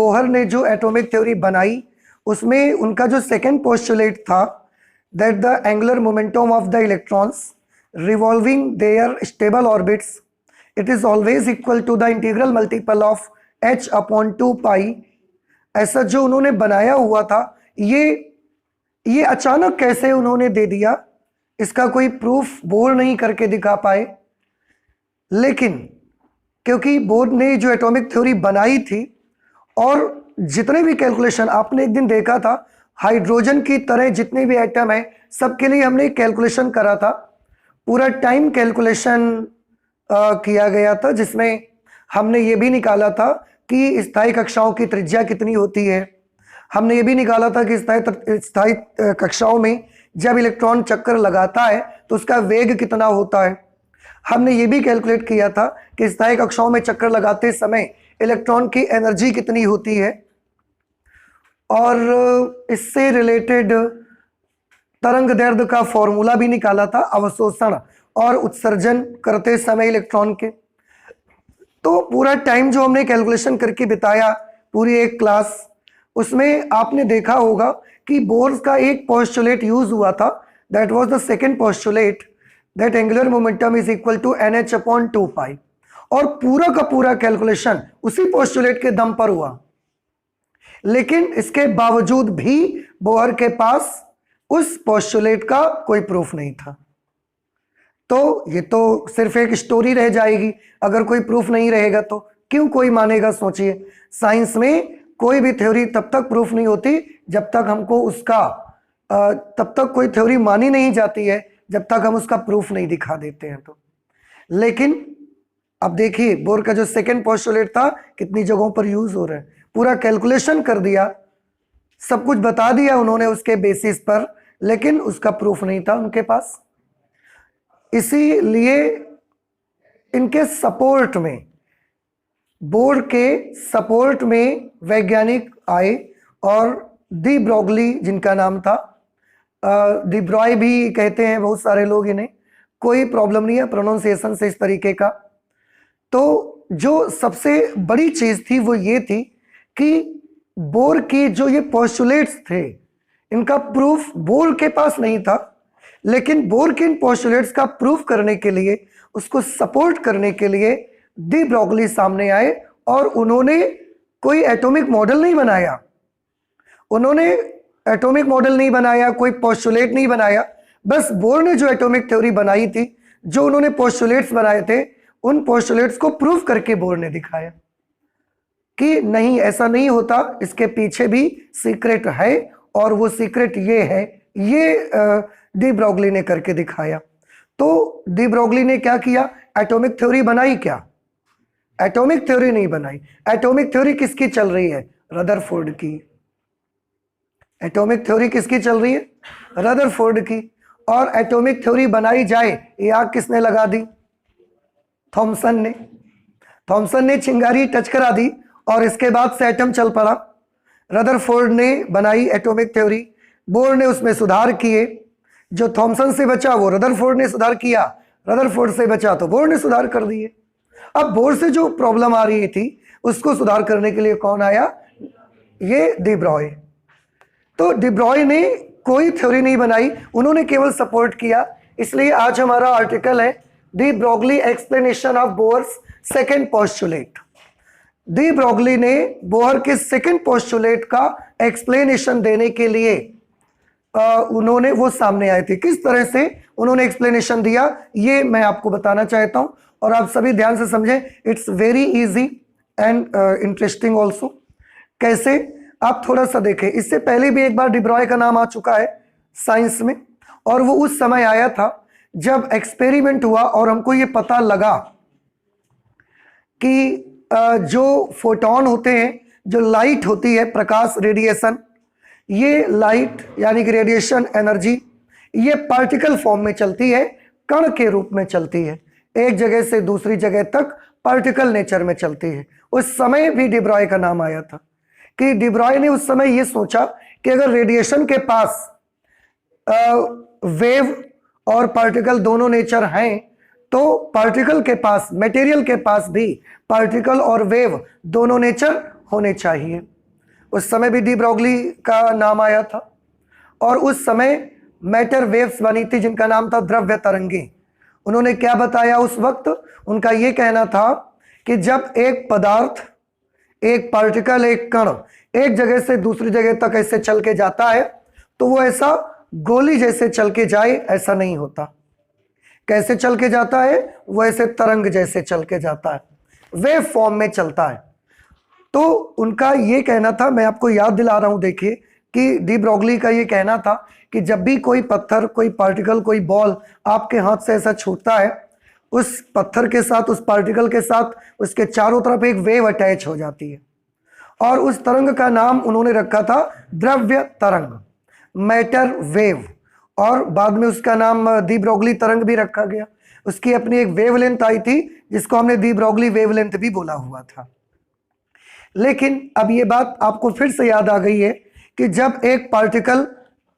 Bohr ने जो atomic theory बनाई उसमें उनका जो सेकंड पोस्टुलेट था that the angular momentum of the electrons revolving their stable orbits it is always equal to the integral multiple of h/2 pi. ऐसा जो उन्होंने बनाया हुआ था ये अचानक कैसे उन्होंने दे दिया, इसका कोई प्रूफ बोर नहीं करके दिखा पाए। लेकिन क्योंकि बोर ने जो एटॉमिक थ्योरी बनाई थी और जितने भी कैलकुलेशन आपने एक दिन देखा था, हाइड्रोजन की तरह जितने भी एटम है सबके लिए हमने कैलकुलेशन करा था, पूरा टाइम कैलकुलेशन किया गया था, जिसमें हमने ये भी निकाला था कि स्थायी कक्षाओं की त्रिज्या कितनी होती है। हमने ये भी निकाला था कि स्थायी कक्षाओं में जब इलेक्ट्रॉन चक्कर लगाता है तो उसका वेग कितना होता है। हमने ये भी कैलकुलेट किया था कि स्थायी कक्षाओं में चक्कर लगाते समय इलेक्ट्रॉन की एनर्जी कितनी होती है, और इससे रिलेटेड तरंग दैर्ध्य का फॉर्मूला भी निकाला था अवशोषण और उत्सर्जन करते समय इलेक्ट्रॉन के। तो पूरा टाइम जो हमने कैलकुलेशन करके बिताया, पूरी एक क्लास, उसमें आपने देखा होगा कि बोर्स का एक पोस्टुलेट यूज हुआ था, that was the second postulate that angular momentum is equal to nh/2 pi, और पूरा का पूरा कैलकुलेशन उसी पोस्टुलेट के दम पर हुआ। लेकिन इसके बावजूद भी बोहर के पास उस पोस्टुलेट का कोई प्रूफ नहीं था। तो ये तो सिर्फ एक स्टोरी रह जाएगी अगर कोई प्रूफ नहीं रहेगा तो। क्यों कोई मानेगा? सोचिए, साइंस में कोई भी थ्योरी तब तक प्रूफ नहीं होती जब तक हमको उसका तब तक कोई थ्योरी मानी नहीं जाती है जब तक हम उसका प्रूफ नहीं दिखा देते हैं तो। लेकिन अब देखिए, बोर का जो सेकंड पोस्टुलेट था कितनी जगहों पर यूज हो रहा है, पूरा कैलकुलेशन कर दिया, सब कुछ बता दिया उन्होंने उसके बेसिस पर, लेकिन उसका प्रूफ नहीं था उनके पास। इसीलिए इनके सपोर्ट में, बोर के सपोर्ट में वैज्ञानिक आए, और डी ब्रोगली जिनका नाम था, डी ब्रॉय भी कहते हैं बहुत सारे लोग इन्हें, कोई प्रॉब्लम नहीं है प्रोनाउंसिएशन से इस तरीके का। तो जो सबसे बड़ी चीज थी वो ये थी कि बोर की जो ये पोस्टुलेट्स थे इनका प्रूफ बोर के पास नहीं था, लेकिन बोर के इन पोस्टुलेट्स का प्रूफ करने के लिए, उसको सपोर्ट करने के लिए डी ब्रोगली सामने आए, और उन्होंने कोई एटॉमिक मॉडल नहीं बनाया, उन्होंने एटॉमिक मॉडल नहीं बनाया, कोई पोस्टुलेट नहीं बनाया, बस बोर ने जो एटॉमिक थ्योरी बनाई थी, जो उन्होंने पोस्टुलेट्स बनाए थे, उन पोस्टुलेट्स को प्रूफ करके बोर ने दिखाया कि नहीं, ऐसा नहीं होता, इसके पीछे भी सीक्रेट है, और वो सीक्रेट ये है, ये डी ब्रोगली ने करके दिखाया। तो डी ब्रोगली ने क्या किया? एटॉमिक थ्योरी बनाई क्या? एटॉमिक थ्योरी नहीं बनाई। एटॉमिक थ्योरी किसकी चल रही है? रदरफोर्ड की। एटॉमिक थ्योरी किसकी चल रही है? रदरफोर्ड की। और एटॉमिक थ्योरी बनाई जाए, ये आग किसने लगा दी? थॉमसन ने। थॉमसन ने चिंगारी टच करा दी और इसके बाद से एटम चल पड़ा। रदरफोर्ड ने बनाई एटॉमिक थ्योरी, बोर ने उसमें सुधार किए, जो थॉमसन से बचा वो रदरफोर्ड ने सुधार किया, रदरफोर्ड से बचा तो बोर ने सुधार कर दिए। अब बोर से जो प्रॉब्लम आ रही थी उसको सुधार करने के लिए कौन आया? ये डी ब्रॉय। तो डी ब्रॉय ने कोई थ्योरी नहीं बनाई, उन्होंने केवल सपोर्ट किया। इसलिए आज हमारा आर्टिकल है de Broglie explanation of Bohr's second postulate. De Broglie ने बोहर के सेकंड पोस्टुलेट का एक्सप्लेनेशन देने के लिए उन्होंने वो सामने आए थे। किस तरह से उन्होंने एक्सप्लेनेशन दिया ये मैं आपको बताना चाहता हूं, और आप सभी ध्यान से समझें। It's very easy and interesting also. कैसे? आप थोड़ा सा देखें, इससे पहले भी एक बार डी ब्रॉय का नाम आ चुका है साइंस में, और वो उस समय आया था जब एक्सपेरिमेंट हुआ और हमको ये पता लगा कि जो फोटोन होते हैं, जो लाइट होती है, प्रकाश, रेडिएशन, ये लाइट यानी कि रेडिएशन एनर्जी, ये पार्टिकल फॉर्म में चलती है, कण के रूप में चलती है, एक जगह से दूसरी जगह तक पार्टिकल नेचर में चलती है। उस समय भी डी ब्रॉय का नाम आया था कि डी ब्रॉय ने उस समय ये सोचा कि अगर रेडिएशन के पास वेव और पार्टिकल दोनों नेचर हैं, तो पार्टिकल के पास, मटेरियल के पास भी पार्टिकल और वेव दोनों नेचर होने चाहिए। उस समय भी डी ब्रोगली का नाम आया था। और उस समय मैटर वेव्स बनी थी जिनका नाम था द्रव्य तरंगे। उन्होंने क्या बताया उस वक्त? उनका ये कहना था कि जब एक पदार्थ, एक पार्टिकल, एक कण एक जगह से दूसरी जगह तक ऐसे चल के जाता है तो वो ऐसा गोली जैसे चल के जाए ऐसा नहीं होता। कैसे चल के जाता है? वो ऐसे तरंग जैसे चल के जाता है, वेव फॉर्म में चलता है। तो उनका ये कहना था, मैं आपको याद दिला रहा हूं, देखिए कि डी ब्रोगली का ये कहना था कि जब भी कोई पत्थर, कोई पार्टिकल, कोई बॉल आपके हाथ से ऐसा छूटता है, उस पत्थर के साथ, उस पार्टिकल के साथ उसके चारों तरफ एक वेव अटैच हो जाती है और उस तरंग का नाम उन्होंने रखा था द्रव्य तरंग, मैटर वेव। और बाद में उसका नाम डी ब्रोगली तरंग भी रखा गया। उसकी अपनी एक वेवलेंथ आई थी जिसको हमने डी ब्रोगली वेवलेंथ भी बोला हुआ था। लेकिन अब ये बात आपको फिर से याद आ गई है कि जब एक पार्टिकल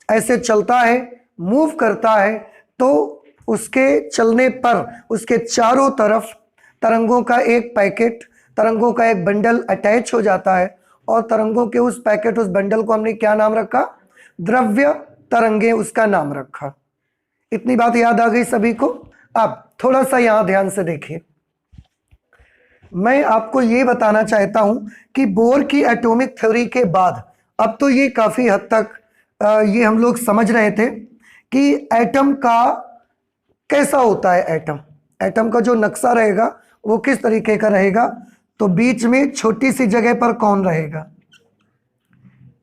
ऐसे चलता है, मूव करता है, तो उसके चलने पर उसके चारों तरफ तरंगों का एक पैकेट, तरंगों का एक बंडल अटैच हो जाता है और तरंगों के उस पैकेट, उस बंडल को हमने क्या नाम रखा? द्रव्य तरंगे उसका नाम रखा। इतनी बात याद आ गई सभी को? अब थोड़ा सा यहां ध्यान से देखिए, मैं आपको ये बताना चाहता हूं कि बोर की एटॉमिक थ्योरी के बाद अब तो ये काफी हद तक ये हम लोग समझ रहे थे कि एटम का कैसा होता है। एटम का जो नक्शा रहेगा वो किस तरीके का रहेगा? तो बीच में छोटी सी जगह पर कौन रहेगा?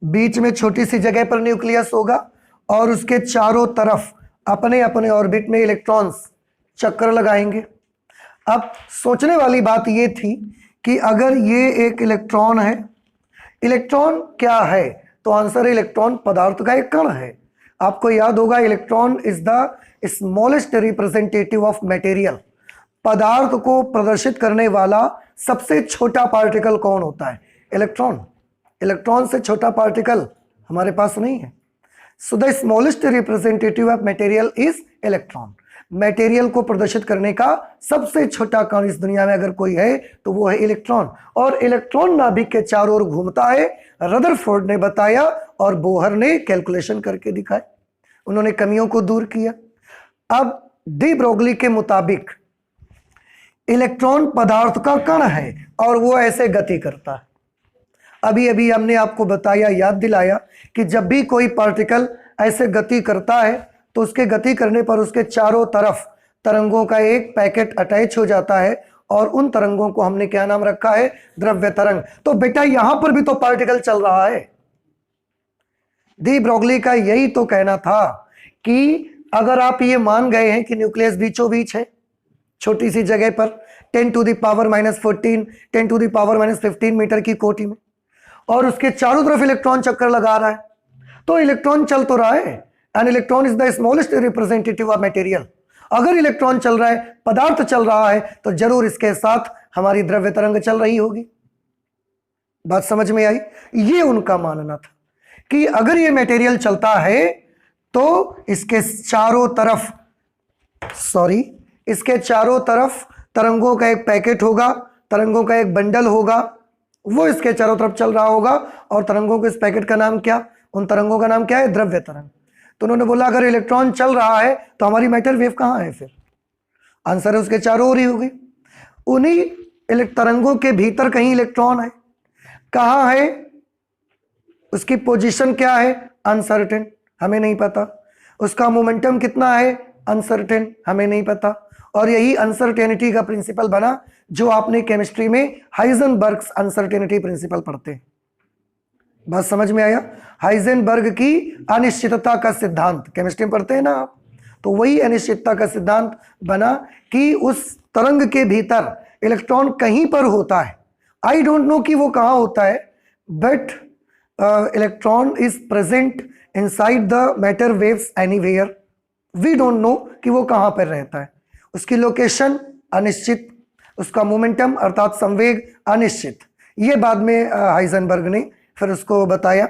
बीच में छोटी सी जगह पर न्यूक्लियस होगा और उसके चारों तरफ अपने अपने ऑर्बिट में इलेक्ट्रॉन्स चक्कर लगाएंगे। अब सोचने वाली बात ये थी कि अगर ये एक इलेक्ट्रॉन है, इलेक्ट्रॉन क्या है? तो आंसर है इलेक्ट्रॉन पदार्थ का एक कण है। आपको याद होगा electron is the smallest representative of material. पदार्थ को प्रदर्शित करने वाला सबसे छोटा पार्टिकल कौन होता है? इलेक्ट्रॉन। इलेक्ट्रॉन से छोटा पार्टिकल हमारे पास नहीं है। So the smallest representative of material is electron. Material को प्रदर्शित करने का सबसे छोटा कण इस दुनिया में अगर कोई है तो वो है इलेक्ट्रॉन। और इलेक्ट्रॉन नाभिक के चारों ओर घूमता है, रदरफोर्ड ने बताया और बोहर ने कैलकुलेशन करके दिखाया। उन्होंने कमियों को दूर किया। अब डी ब्रोगली के मुताबिक इलेक्ट्रॉन पदार्थ का कण है और वो ऐसे गति करता है। अभी अभी हमने आपको बताया, याद दिलाया कि जब भी कोई पार्टिकल ऐसे गति करता है तो उसके गति करने पर उसके चारों तरफ तरंगों का एक पैकेट अटैच हो जाता है और उन तरंगों को हमने क्या नाम रखा है? द्रव्य तरंग। तो बेटा यहां पर भी तो पार्टिकल चल रहा है। डी ब्रोगली का यही तो कहना था कि अगर आप ये मान गए हैं कि न्यूक्लियस बीचों बीच है, छोटी सी जगह पर 10 to the power -14, 10 to the power -15 metre की कोटि में, और उसके चारों तरफ इलेक्ट्रॉन चक्कर लगा रहा है, तो इलेक्ट्रॉन चल तो रहा है। And electron is the smallest representative of material. अगर इलेक्ट्रॉन चल रहा है, पदार्थ चल रहा है, तो जरूर इसके साथ हमारी द्रव्य तरंग चल रही होगी। बात समझ में आई? ये उनका मानना था कि अगर ये मटेरियल चलता है तो इसके चारों तरफ, इसके चारों तरफ तरंगों का एक पैकेट होगा, तरंगों का एक बंडल होगा, वो इसके चारों तरफ चल रहा होगा। और तरंगों के इस पैकेट का नाम क्या? उन तरंगों का नाम क्या है? द्रव्य तरंग। तो उन्होंने बोला अगर इलेक्ट्रॉन चल रहा है तो हमारी मैटर वेव कहां है? फिर आंसर है उसके चारों ओर ही होगी। उन्हीं तरंगों के भीतर कहीं इलेक्ट्रॉन है। कहां है? उसकी पोजीशन क्या है? अनसर्टेन, हमें नहीं पता। उसका मोमेंटम कितना है? अनसर्टेन, हमें नहीं पता। और यही अनसर्टेनिटी का प्रिंसिपल बना जो आपने केमिस्ट्री में हाइजेनबर्ग्स अनसर्टेनिटी प्रिंसिपल पढ़ते हैं। बात समझ में आया? हाइजेनबर्ग की अनिश्चितता का सिद्धांत केमिस्ट्री में पढ़ते हैं ना आप, तो वही अनिश्चितता का सिद्धांत बना कि उस तरंग के भीतर इलेक्ट्रॉन कहीं पर होता है। आई डोंट नो कि वो कहां होता है, but electron is present inside the matter waves anywhere. We don't know कि वो कहां पर रहता है। उसकी लोकेशन अनिश्चित, उसका मोमेंटम अर्थात संवेग अनिश्चित। ये बाद में हाइजेनबर्ग ने फिर उसको बताया।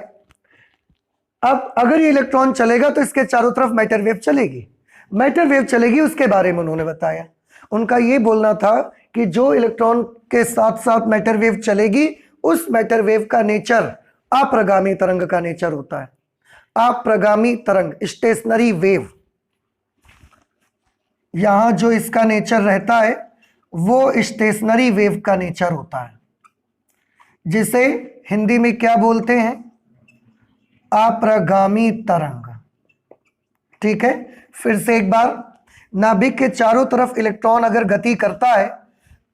अब अगर ये इलेक्ट्रॉन चलेगा तो इसके चारों तरफ मैटर वेव चलेगी। मैटर वेव चलेगी उसके बारे में उन्होंने बताया। उनका ये बोलना था कि जो इलेक्ट्रॉन के साथ साथ मैटर वेव चलेगी, उस मैटर वेव का नेचर अप्रगामी तरंग का नेचर होता है। अप्रगामी तरंग, स्टेशनरी वेव, यहां जो इसका नेचर रहता है वो स्टेशनरी वेव का नेचर होता है, जिसे हिंदी में क्या बोलते हैं? अप्रगामी तरंग। ठीक है, फिर से एक बार, नाभिक के चारों तरफ इलेक्ट्रॉन अगर गति करता है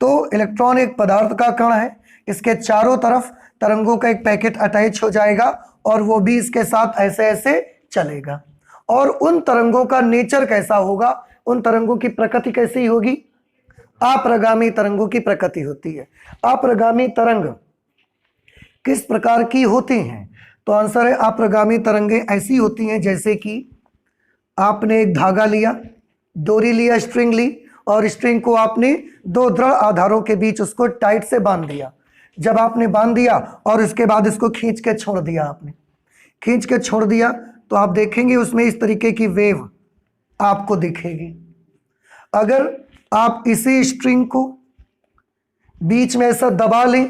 तो इलेक्ट्रॉन एक पदार्थ का कण है, इसके चारों तरफ तरंगों का एक पैकेट अटैच हो जाएगा और वो भी इसके साथ ऐसे ऐसे चलेगा। और उन तरंगों का नेचर कैसा होगा, उन तरंगों की प्रकृति कैसी होगी? अप्रगामी तरंगों की प्रकृति होती है। अप्रगामी तरंग किस प्रकार की होती हैं? तो आंसर है अप्रगामी तरंगें ऐसी होती हैं जैसे कि आपने एक धागा लिया, डोरी लिया, स्ट्रिंग ली, और स्ट्रिंग को आपने दो दृढ़ आधारों के बीच उसको टाइट से बांध दिया। जब आपने बांध दिया और उसके बाद इसको खींच के छोड़ दिया, आपने खींच के छोड़ दिया, तो आप देखेंगे उसमें इस तरीके की वेव आपको दिखेगी। अगर आप इसी स्ट्रिंग को बीच में ऐसा दबा लें,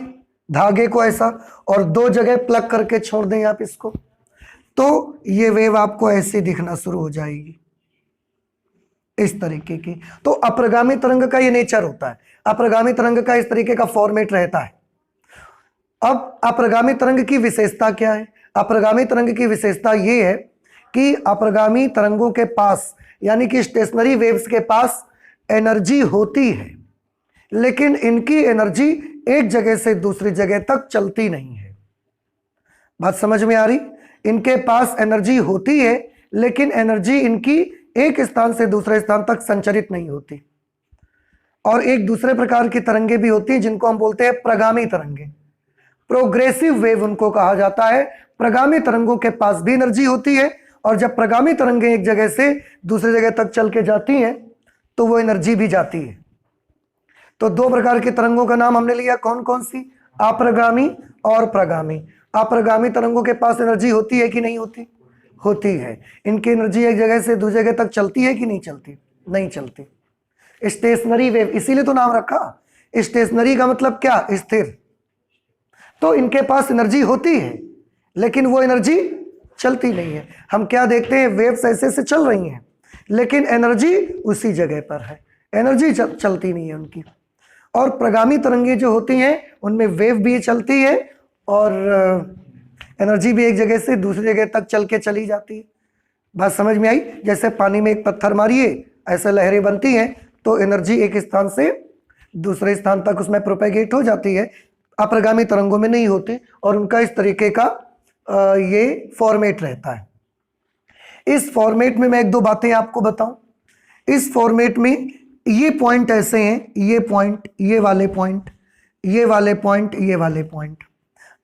धागे को ऐसा, और दो जगह प्लग करके छोड़ दें आप इसको, तो ये वेव आपको ऐसे दिखना शुरू हो जाएगी, इस तरीके की। तो अप्रगामी तरंग का ये नेचर होता है। अप्रगामी तरंग का इस तरीके का फॉर्मेट रहता है। अब अप्रगामी तरंग की विशेषता क्या है? अप्रगामी तरंग की विशेषता ये है कि अप्रगामी तरंगों के पास, यानी कि स्टेशनरी वेव्स के पास एनर्जी होती है, लेकिन इनकी एनर्जी एक जगह से दूसरी जगह तक चलती नहीं है। बात समझ में आ रही? इनके पास एनर्जी होती है, लेकिन एनर्जी इनकी एक स्थान से दूसरे स्थान तक संचरित नहीं होती। और एक दूसरे प्रकार की तरंगे भी होती हैं जिनको हम बोलते हैं प्रगामी तरंगे। प्रोग्रेसिव वेव उनको कहा जाता है। प्रगामी तरंगों के पास भी एनर्जी होती है, और जब प्रगामी तरंगें एक जगह से दूसरी जगह तक चल के जाती हैं तो वो एनर्जी भी जाती है। तो दो प्रकार की तरंगों का नाम हमने लिया, कौन कौन सी? अप्रगामी और प्रगामी। अप्रगामी तरंगों के पास एनर्जी होती है कि नहीं होती? होती है। इनकी एनर्जी एक जगह से दूसरी जगह तक चलती है कि नहीं चलती? नहीं चलती। स्टेशनरी वेव, इसीलिए तो नाम रखा। स्टेशनरी का मतलब क्या? स्थिर। तो इनके पास एनर्जी होती है, लेकिन वो एनर्जी चलती नहीं है। हम क्या देखते हैं? वेव्स ऐसे से चल रही हैं, लेकिन एनर्जी उसी जगह पर है, एनर्जी चलती नहीं है उनकी। और प्रगामी तरंगें जो होती हैं उनमें वेव भी चलती है और एनर्जी भी एक जगह से दूसरी जगह तक चल के चली जाती है। बात समझ में आई? जैसे पानी में एक पत्थर मारिए, ऐसे लहरें बनती हैं, तो एनर्जी एक स्थान से दूसरे स्थान तक उसमें प्रोपेगेट हो जाती है। अप्रगामी तरंगों में नहीं होते, और उनका इस तरीके का ये फॉर्मेट रहता है। इस फॉर्मेट में मैं एक दो बातें आपको बताऊं। इस फॉर्मेट में ये पॉइंट ऐसे हैं, ये पॉइंट, ये वाले पॉइंट, ये वाले पॉइंट, ये वाले पॉइंट।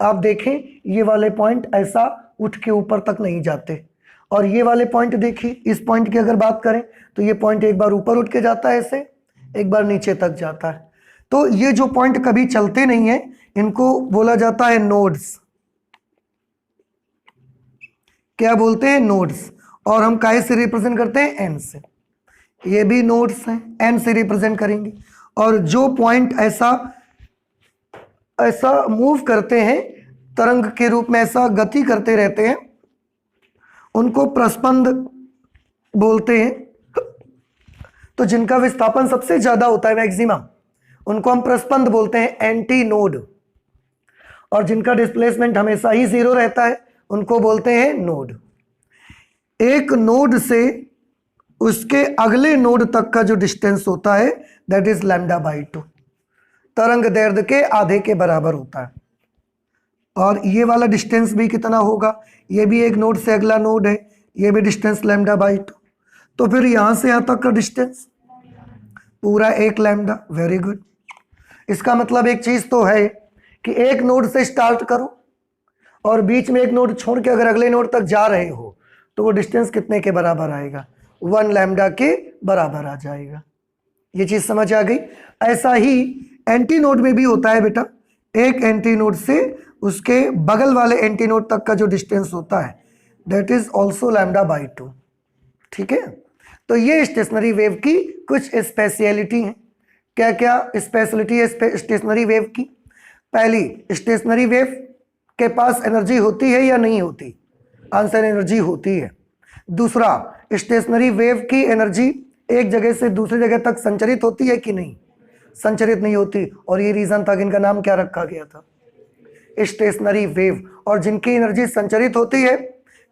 आप देखें, ये वाले पॉइंट ऐसा उठ के ऊपर तक नहीं जाते, और ये वाले पॉइंट देखिए, इस पॉइंट की अगर बात करें तो ये पॉइंट एक बार ऊपर उठ के जाता है ऐसे, एक बार नीचे तक जाता है। तो ये जो पॉइंट कभी चलते नहीं है, इनको बोला जाता है नोड्स। क्या बोलते हैं? नोड्स। और हम काहे से रिप्रेजेंट करते हैं? एन से। ये भी नोड्स हैं, एन से रिप्रेजेंट करेंगे। और जो पॉइंट ऐसा ऐसा मूव करते हैं, तरंग के रूप में ऐसा गति करते रहते हैं, उनको प्रस्पंद बोलते हैं। तो जिनका विस्थापन सबसे ज्यादा होता है, मैक्सिमम, उनको हम प्रस्पंद बोलते हैं, एंटी नोड। और जिनका डिस्प्लेसमेंट हमेशा ही जीरो रहता है, उनको बोलते हैं नोड। एक नोड से उसके अगले नोड तक का जो डिस्टेंस होता है, दैट इज λ/2। तरंग दैर्ध्य के आधे के बराबर होता है। और ये वाला डिस्टेंस भी कितना होगा? ये भी एक नोड से अगला नोड है, ये भी डिस्टेंस λ/2। तो फिर यहां से यहां तक का डिस्टेंस पूरा 1 λ। Very good. इसका मतलब एक चीज तो है कि एक नोड से स्टार्ट करो और बीच में एक नोड छोड़ के अगर अगले नोड तक जा रहे हो, तो वो डिस्टेंस कितने के बराबर आएगा? 1 λ के बराबर आ जाएगा। ये चीज समझ आ गई? ऐसा ही एंटी नोड में भी होता है बेटा। एक एंटी नोड से उसके बगल वाले एंटी नोड तक का जो डिस्टेंस होता है, दैट इज ऑल्सो λ/2। ठीक है? तो ये स्टेशनरी वेव की कुछ स्पेशलिटी है। क्या क्या स्पेशलिटी है स्टेशनरी वेव की? पहली, स्टेशनरी वेव के पास एनर्जी होती है या नहीं होती? आंसर एनर्जी होती है। दूसरा, स्टेशनरी वेव की एनर्जी एक जगह से दूसरी जगह तक संचरित होती है कि नहीं? संचरित नहीं होती, और ये रीजन था कि इनका नाम क्या रखा गया था? Stationary wave. और जिनकी एनर्जी संचरित होती है,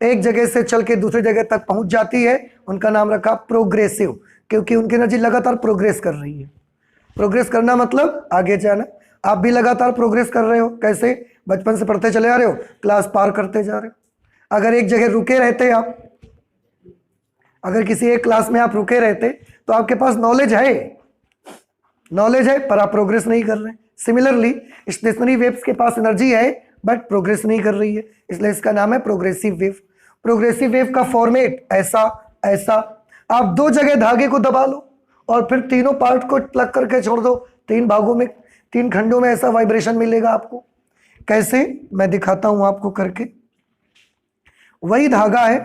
एक जगह से चल के दूसरी जगह तक पहुंच जाती है, उनका नाम रखा प्रोग्रेसिव, क्योंकि उनकी एनर्जी लगातार प्रोग्रेस कर रही है। प्रोग्रेस करना मतलब आगे जाना। आप भी लगातार प्रोग्रेस कर रहे हो। कैसे? बचपन से पढ़ते चले आ रहे हो, क्लास पार करते जा रहे हो। अगर एक जगह रुके रहते आप, अगर किसी एक क्लास में आप रुके रहते, तो आपके पास नॉलेज है पर आप प्रोग्रेस नहीं कर रहे। सिमिलरली स्टेशनरी वेव्स के पास एनर्जी है बट प्रोग्रेस नहीं कर रही है, इसलिए इसका नाम है प्रोग्रेसिव वेव। प्रोग्रेसिव वेव का फॉर्मेट ऐसा ऐसा, आप दो जगह धागे को दबा लो और फिर तीनों पार्ट को प्लग करके छोड़ दो, तीन भागों में, तीन खंडों में ऐसा वाइब्रेशन मिलेगा आपको। कैसे? मैं दिखाता हूं आपको करके। वही धागा है,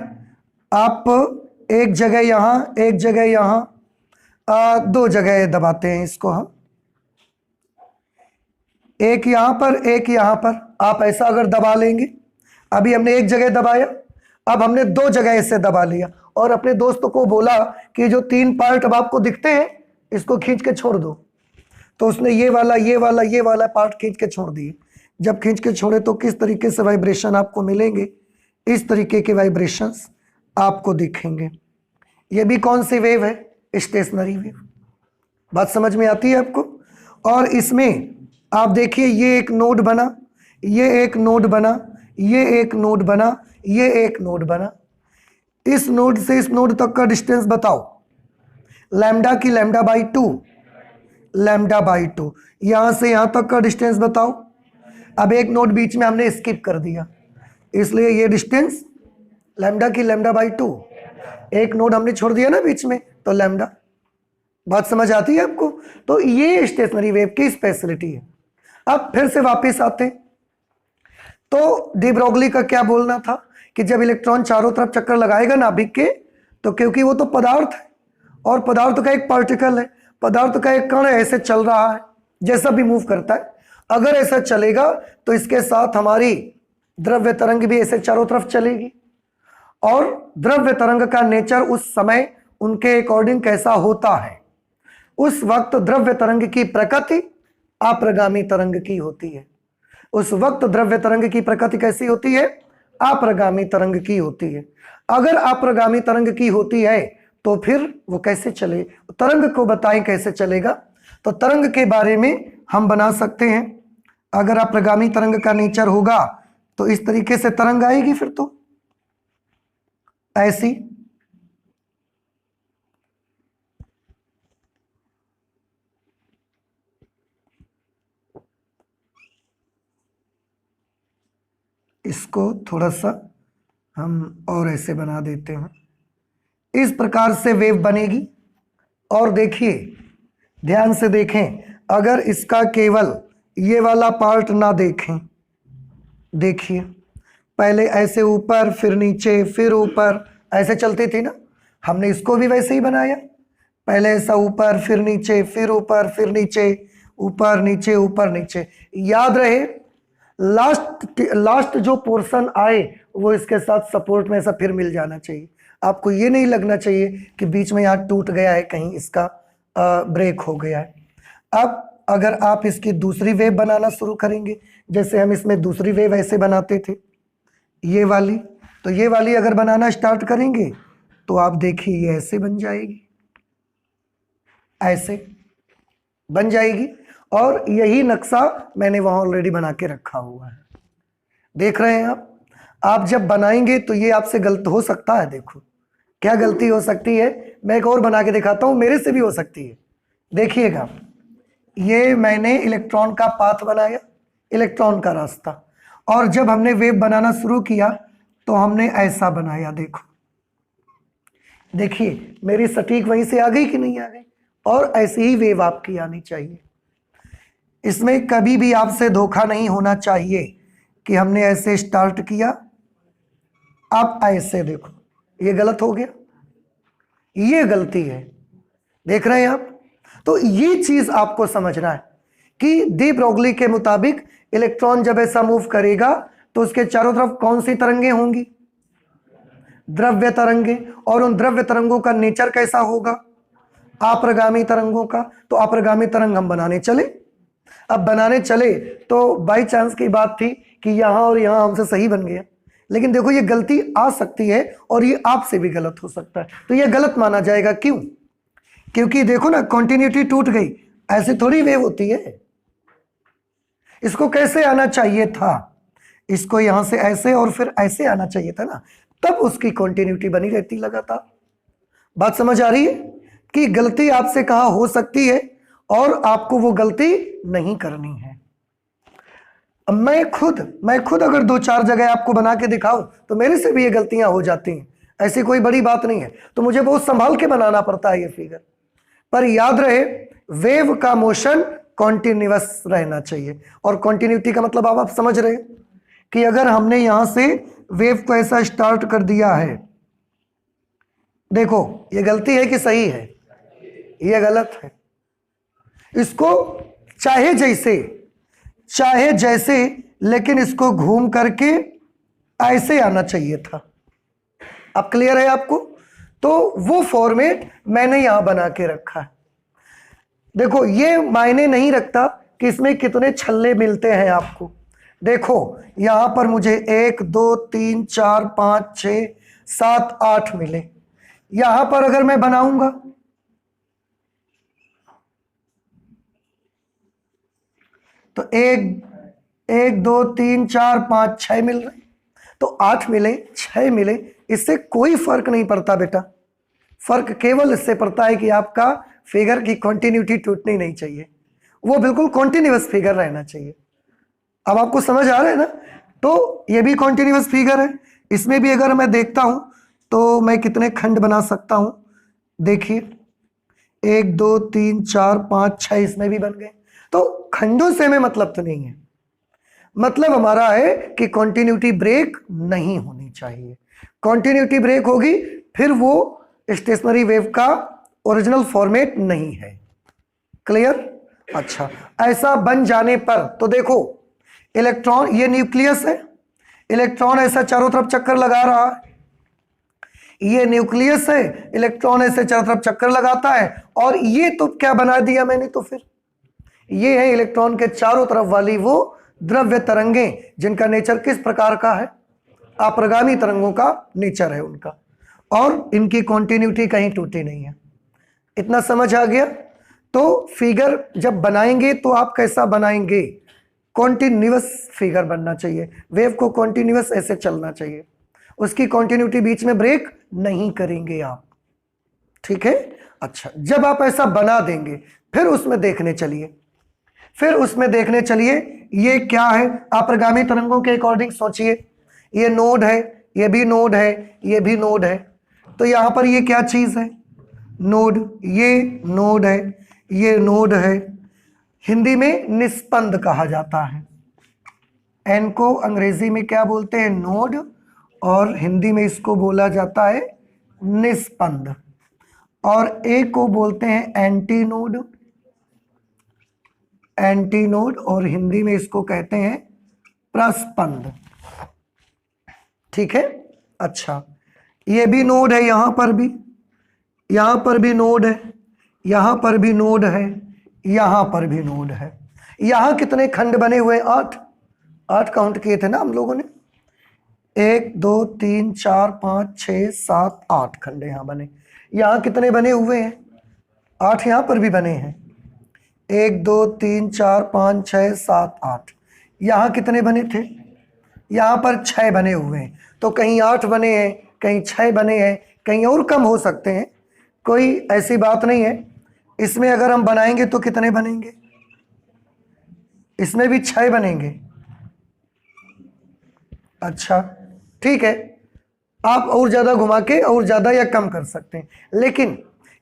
आप एक जगह यहां, एक जगह यहां, दो जगह दबाते हैं इसको हम, एक यहां पर, एक यहां पर। आप ऐसा अगर दबा लेंगे, अभी हमने एक जगह दबाया, अब हमने दो जगह ऐसे दबा लिया और अपने दोस्तों को बोला कि जो तीन पार्ट अब आपको दिखते हैं इसको खींच के छोड़ दो, तो उसने ये वाला ये वाला ये वाला पार्ट खींच के छोड़ दिए। जब खींच के छोड़े तो किस तरीके से वाइब्रेशन आपको मिलेंगे? इस तरीके के वाइब्रेशंस आपको दिखेंगे। ये भी कौन सी वेव है? Stationary wave. बात समझ में आती है आपको? और इसमें आप देखिए, ये एक नोड बना, ये एक नोड बना, ये एक नोड बना, ये एक नोड बना। इस नोड से इस नोड तक का डिस्टेंस बताओ। लैम्डा की लैम्डा बाई 2, लैम्डा बाई 2। यहां से यहां तक का डिस्टेंस बताओ। अब एक नोड बीच में हमने स्किप कर दिया, इसलिए ये डिस्टेंस लैम्डा की लैम्डा बाई 2। एक नोड हमने छोड़ दिया ना बीच में, तो लैम्डा। बात समझ आती है आपको? तो ये स्टेशनरी वेव की स्पेशलिटी है। अब फिर से वापस आते, तो डी ब्रोगली का क्या बोलना था कि जब इलेक्ट्रॉन चारों तरफ चक्कर लगाएगा नाभिक के, तो क्योंकि वो तो पदार्थ है और पदार्थ का एक पार्टिकल है, पदार्थ का एक कण ऐसे चल रहा है, जैसा भी मूव करता है, अगर ऐसा चलेगा तो इसके साथ हमारी द्रव्य तरंग भी ऐसे चारों तरफ चलेगी। और द्रव्य तरंग का नेचर उस समय उनके अकॉर्डिंग कैसा होता है? उस वक्त द्रव्य तरंग की प्रकृति अप्रगामी तरंग की होती है। उस वक्त द्रव्य तरंग की प्रकृति कैसी होती है? अप्रगामी तरंग की होती है। अगर अप्रगामी तरंग की होती है तो फिर वो कैसे चले? तरंग को बताएं कैसे चलेगा। तो तरंग के बारे में हम बना सकते हैं, अगर अप्रगामी तरंग का नेचर होगा तो इस तरीके से तरंग आएगी, फिर तो ऐसी। इसको थोड़ा सा हम और ऐसे बना देते हैं, इस प्रकार से वेव बनेगी। और देखिए, ध्यान से देखें, अगर इसका केवल ये वाला पार्ट ना देखें, देखिए पहले ऐसे ऊपर फिर नीचे फिर ऊपर ऐसे चलती थी ना, हमने इसको भी वैसे ही बनाया, पहले ऐसा ऊपर फिर नीचे फिर ऊपर फिर नीचे, ऊपर नीचे ऊपर नीचे। याद रहे, लास्ट जो पोर्शन आए वो इसके साथ सपोर्ट में ऐसा फिर मिल जाना चाहिए। आपको ये नहीं लगना चाहिए कि बीच में यहाँ टूट गया है, कहीं इसका ब्रेक हो गया है। अब अगर आप इसकी दूसरी वेव बनाना शुरू करेंगे, जैसे हम इसमें दूसरी वेव ऐसे बनाते थे, ये वाली, तो ये वाली अगर बनाना स्टार्ट करेंगे तो आप देखिए ये ऐसे बन जाएगी, ऐसे बन जाएगी। और यही नक्शा मैंने वहां ऑलरेडी बना के रखा हुआ है, देख रहे हैं आप। आप जब बनाएंगे तो ये आपसे गलत हो सकता है। देखो क्या गलती हो सकती है, मैं एक और बना के दिखाता हूं, मेरे से भी हो सकती है। देखिएगा, ये मैंने इलेक्ट्रॉन का पाथ बनाया, इलेक्ट्रॉन का रास्ता, और जब हमने वेव बनाना शुरू किया तो हमने ऐसा बनाया। देखो देखिए मेरी सटीक वहीं से आ गई कि नहीं आ गई? और ऐसी ही वेव आपकी आनी चाहिए। इसमें कभी भी आपसे धोखा नहीं होना चाहिए कि हमने ऐसे स्टार्ट किया, आप ऐसे देखो, ये गलत हो गया, ये गलती है। देख रहे हैं आप? तो ये चीज आपको समझना है कि डी ब्रोगली के मुताबिक इलेक्ट्रॉन जब ऐसा मूव करेगा तो उसके चारों तरफ कौन सी तरंगे होंगी? द्रव्य तरंगे। और उन द्रव्य तरंगों का नेचर कैसा होगा? अप्रगामी तरंगों का। तो अप्रगामी तरंग हम बनाने चले। अब बनाने चले तो बाई चांस की बात थी कि यहां और यहां हमसे सही बन गया, लेकिन देखो ये गलती आ सकती है और ये आपसे भी गलत हो सकता है, तो ये गलत माना जाएगा। क्यों? क्योंकि देखो ना, कंटिन्यूटी टूट गई। ऐसे थोड़ी वेव होती है। इसको कैसे आना चाहिए था? इसको यहां से ऐसे और फिर ऐसे आना चाहिए था ना, तब उसकी कंटिन्यूटी बनी रहती लगातार। बात समझ आ रही है कि गलती आपसे कहां हो सकती है और आपको वो गलती नहीं करनी है। अब मैं खुद अगर 2-4 जगह आपको बना के दिखाऊं तो मेरे से भी ये गलतियां हो जाती हैं, ऐसी कोई बड़ी बात नहीं है। तो मुझे बहुत संभाल के बनाना पड़ता है ये फिगर। पर याद रहे, वेव का मोशन कॉन्टिन्यूअस रहना चाहिए। और कॉन्टिन्यूटी का मतलब आप समझ रहे हैं कि अगर हमने यहां से वेव को ऐसा स्टार्ट कर दिया है, देखो ये गलती है कि सही है? ये गलत है। इसको चाहे जैसे लेकिन इसको घूम करके ऐसे आना चाहिए था। अब क्लियर है आपको? तो वो फॉर्मेट मैंने यहां बना के रखा है। देखो ये मायने नहीं रखता कि इसमें कितने छल्ले मिलते हैं आपको। देखो यहां पर मुझे 1 2 3 4 5 6 7 8 मिले। यहां पर अगर मैं बनाऊंगा तो 1 2 3 4 5 6 मिल रहे, तो 8 मिले 6 मिले, इससे कोई फर्क नहीं पड़ता बेटा। फर्क केवल इससे पड़ता है कि आपका फिगर की कंटिन्यूटी टूटनी नहीं चाहिए, वो बिल्कुल कॉन्टिन्यूअस फिगर रहना चाहिए। अब आपको समझ आ रहा है ना? तो ये भी कॉन्टिन्यूअस फिगर है। इसमें भी अगर मैं देखता हूं तो मैं कितने खंड बना सकता हूं? देखिए 1 2 3 4 5 6 इसमें भी बन गए। तो खंडों से हमें मतलब तो नहीं है, मतलब हमारा है कि कंटिन्यूटी ब्रेक नहीं होनी चाहिए। कंटिन्यूटी ब्रेक होगी फिर वो स्टेशनरी वेव का ओरिजिनल फॉर्मेट नहीं है। क्लियर? अच्छा, ऐसा बन जाने पर तो देखो इलेक्ट्रॉन, ये न्यूक्लियस है, इलेक्ट्रॉन ऐसा चारों तरफ चक्कर लगा रहा है। ये न्यूक्लियस है, इलेक्ट्रॉन ऐसे चारों तरफ चक्कर लगाता है। और ये तो क्या बना दिया मैंने? तो फिर ये है इलेक्ट्रॉन के चारों तरफ वाली वो द्रव्य तरंगें, जिनका नेचर किस प्रकार का है? अप्रगामी तरंगों का नेचर है उनका, और इनकी कंटिन्यूटी कहीं टूटी नहीं है। इतना समझ आ गया? तो फिगर जब बनाएंगे तो आप कैसा बनाएंगे? कॉन्टिन्यूअस फिगर बनना चाहिए। वेव को कॉन्टिन्यूअस ऐसे चलना चाहिए, उसकी कॉन्टिन्यूटी बीच में ब्रेक नहीं करेंगे आप। ठीक है? अच्छा, जब आप ऐसा बना देंगे फिर उसमें देखने चलिए ये क्या है? अप्रगामी तरंगों के अकॉर्डिंग सोचिए, ये नोड है, ये भी नोड है, ये भी नोड है। तो यहां पर ये क्या चीज है? नोड। ये नोड है, ये नोड है। हिंदी में निस्पंद कहा जाता है। एन को अंग्रेजी में क्या बोलते हैं? नोड, और हिंदी में इसको बोला जाता है निस्पंद। और ए को बोलते हैं एंटीनोड, और हिंदी में इसको कहते हैं प्रस्पंद। ठीक है? अच्छा, ये भी नोड है, यहां पर भी नोड है, यहां पर भी नोड है, यहां पर भी नोड है। यहां कितने खंड बने हुए? 8 काउंट किए थे ना हम लोगों ने। 1 2 3 4 5 6 7 8 खंड यहां बने। यहां कितने बने हुए हैं? 8 यहां पर भी बने हैं। 1 2 3 4 5 6 7 8। यहां कितने बने थे? यहां पर 6 बने हुए हैं। तो कहीं 8 बने हैं, कहीं 6 बने हैं, कहीं और कम हो सकते हैं, कोई ऐसी बात नहीं है। इसमें अगर हम बनाएंगे तो कितने बनेंगे? इसमें भी 6 बनेंगे। अच्छा ठीक है, आप और ज्यादा घुमा के और ज्यादा या कम कर सकते हैं, लेकिन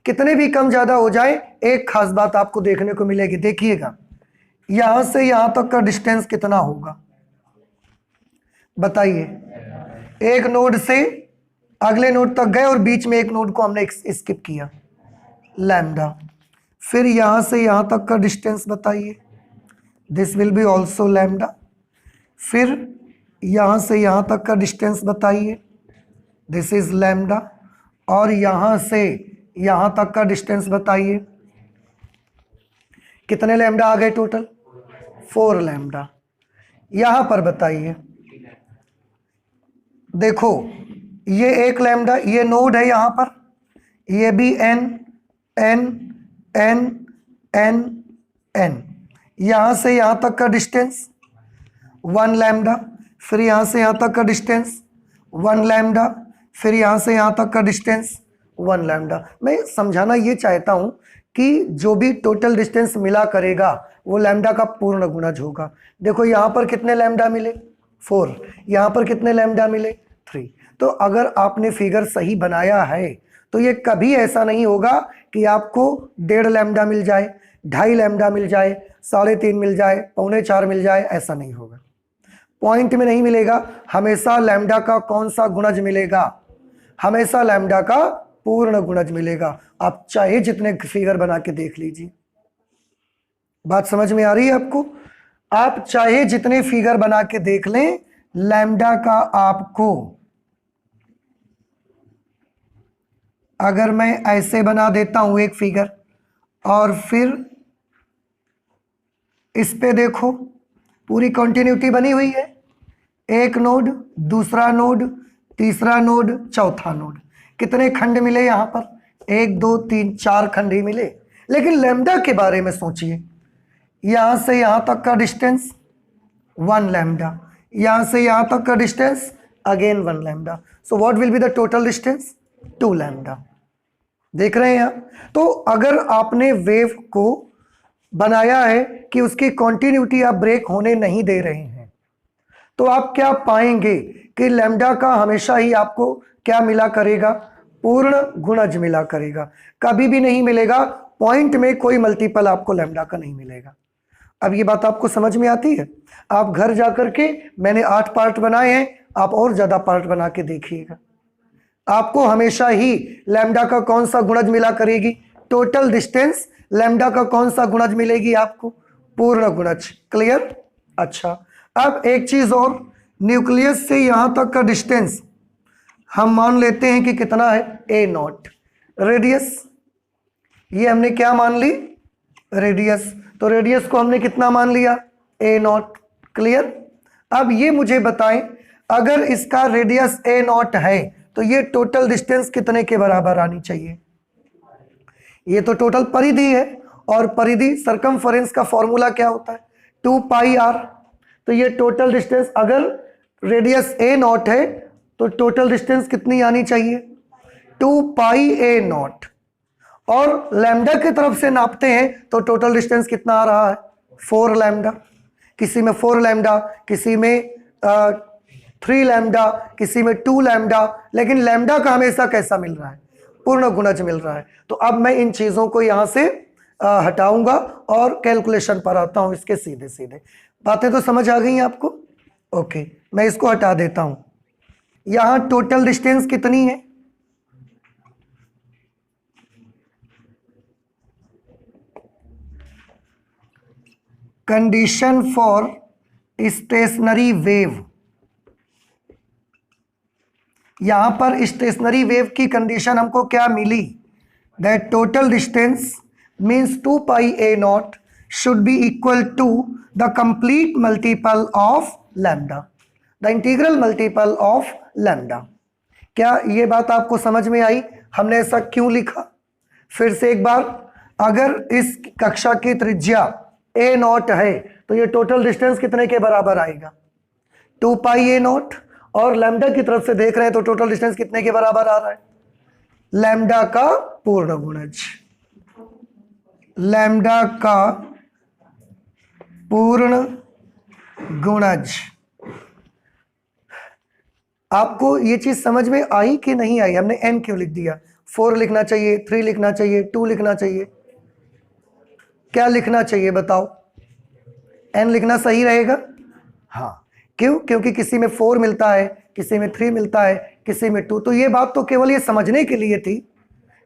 कितने भी कम ज्यादा हो जाए, एक खास बात आपको देखने को मिलेगी। देखिएगा यहां से यहां तक का डिस्टेंस कितना होगा? बताइए। एक नोड से अगले नोड तक गए और बीच में एक नोड को हमने स्किप किया, लैम्डा। फिर यहां से यहां तक का डिस्टेंस बताइए, this will be also lambda. फिर यहाँ से यहाँ तक का डिस्टेंस बताइए, दिस इज लैम्डा, और यहाँ से यहाँ तक का डिस्टेंस बताइए, कितने लैम्डा आ गए टोटल? 4 लैम्डा। यहाँ पर बताइए, देखो ये एक लैम्डा, ये नोड है यहाँ पर, ये भी N N N N N, यहाँ से यहाँ तक का डिस्टेंस 1 लैम्डा, फिर यहाँ से यहाँ तक का डिस्टेंस 1 लैम्डा, फिर यहाँ से यहाँ तक का डिस्टेंस 1 लैम्डा। मैं समझाना ये चाहता हूँ कि जो भी टोटल डिस्टेंस मिला करेगा वो लैम्डा का पूर्ण गुणज होगा। देखो यहाँ पर कितने लैम्डा मिले? 4। यहाँ पर कितने लैम्डा मिले? 3। तो अगर आपने फिगर सही बनाया है तो ये कभी ऐसा नहीं होगा कि आपको 1.5 लैम्डा मिल जाए, 2.5 लैम्डा मिल जाए, 3.5 मिल जाए, 3.25 मिल जाए, ऐसा नहीं होगा। पॉइंट में नहीं मिलेगा, हमेशा लैम्डा का कौन सा गुणज मिलेगा? हमेशा लैम्डा का पूर्ण गुणज मिलेगा। आप चाहे जितने फिगर बना के देख लीजिए। बात समझ में आ रही है आपको? आप चाहे जितने फिगर बना के देख लें, लैम्डा का आपको, अगर मैं ऐसे बना देता हूं एक फिगर और फिर इस पे देखो पूरी कंटिन्यूटी बनी हुई है, एक नोड, दूसरा नोड, तीसरा नोड, चौथा नोड, कितने खंड मिले यहाँ पर? 1 2 3 4 खंड ही मिले। लेकिन लैम्डा के बारे में सोचिए, यहाँ से यहाँ तक का डिस्टेंस 1 लैम्डा, यहाँ से यहाँ तक का distance again 1 lambda, so what will be the total distance? 2 lambda. देख रहे हैं आप? तो अगर आपने वेव को बनाया है कि उसकी कॉन्टिन्यूटी आप ब्रेक होने नहीं दे रहे हैं, तो आप क्या पाएंगे कि लैम्डा का हमेशा ही आपको क्या मिला करेगा? पूर्ण गुणज मिला करेगा। कभी भी नहीं मिलेगा पॉइंट में कोई मल्टीपल आपको लैम्डा का नहीं मिलेगा। अब ये बात आपको समझ में आती है? आप घर जाकर के, मैंने 8 पार्ट बनाए हैं, आप और ज्यादा पार्ट बना के देखिएगा, आपको हमेशा ही लैम्डा का कौन सा गुणज मिला करेगी? टोटल डिस्टेंस लैम्डा का कौन सा गुणज मिलेगी आपको? पूर्ण गुणज। क्लियर? अच्छा, अब एक चीज और, न्यूक्लियस से यहां तक का डिस्टेंस हम मान लेते हैं कि कितना है? a0। रेडियस, ये हमने क्या मान ली? रेडियस। तो रेडियस को हमने कितना मान लिया? a0। क्लियर? अब ये मुझे बताएं, अगर इसका रेडियस a0 है तो ये टोटल डिस्टेंस कितने के बराबर आनी चाहिए? ये तो टोटल परिधि है, और परिधि सरकमफेरेंस का फॉर्मूला क्या होता है? 2 पाई r। तो ये टोटल डिस्टेंस, अगर रेडियस a0 है तो टोटल डिस्टेंस कितनी आनी चाहिए? 2 पाई a0। और लैम्डा की तरफ से नापते हैं तो टोटल डिस्टेंस कितना आ रहा है? 4 लैम्डा। किसी में 4 लैम्डा, किसी में 3 लैम्डा, किसी में 2 लैम्डा, लेकिन लैम्डा का हमेशा कैसा मिल रहा है? पूर्ण गुणज मिल रहा है। तो अब मैं इन चीज़ों को यहाँ से हटाऊंगा और कैलकुलेशन पर आता हूँ इसके सीधे सीधे। बातें तो समझ आ गई आपको? ओके, मैं इसको हटा देता हूँ। यहाँ टोटल डिस्टेंस कितनी है? कंडीशन फॉर स्टेशनरी वेव, यहां पर स्टेशनरी वेव की कंडीशन हमको क्या मिली? That total distance means 2 pi a0 should be equal to the complete multiple of lambda, the integral multiple of lambda. क्या ये बात आपको समझ में आई? हमने ऐसा क्यों लिखा? फिर से एक बार, अगर इस कक्षा की त्रिज्या a0 है तो ये टोटल डिस्टेंस कितने के बराबर आएगा? 2 पाई a0, और लैम्डा की तरफ से देख रहे हैं तो टोटल डिस्टेंस कितने के बराबर आ रहा है? लैम्डा का पूर्ण गुणज। लैम्डा का पूर्ण गुणज। आपको ये चीज समझ में आई कि नहीं आई? हमने n क्यों लिख दिया? 4 लिखना चाहिए, 3 लिखना चाहिए, 2 लिखना चाहिए, क्या लिखना चाहिए बताओ? n लिखना सही रहेगा? हाँ, क्यों? क्योंकि किसी में 4 मिलता है, किसी में 3 मिलता है, किसी में 2। तो ये बात तो केवल ये समझने के लिए थी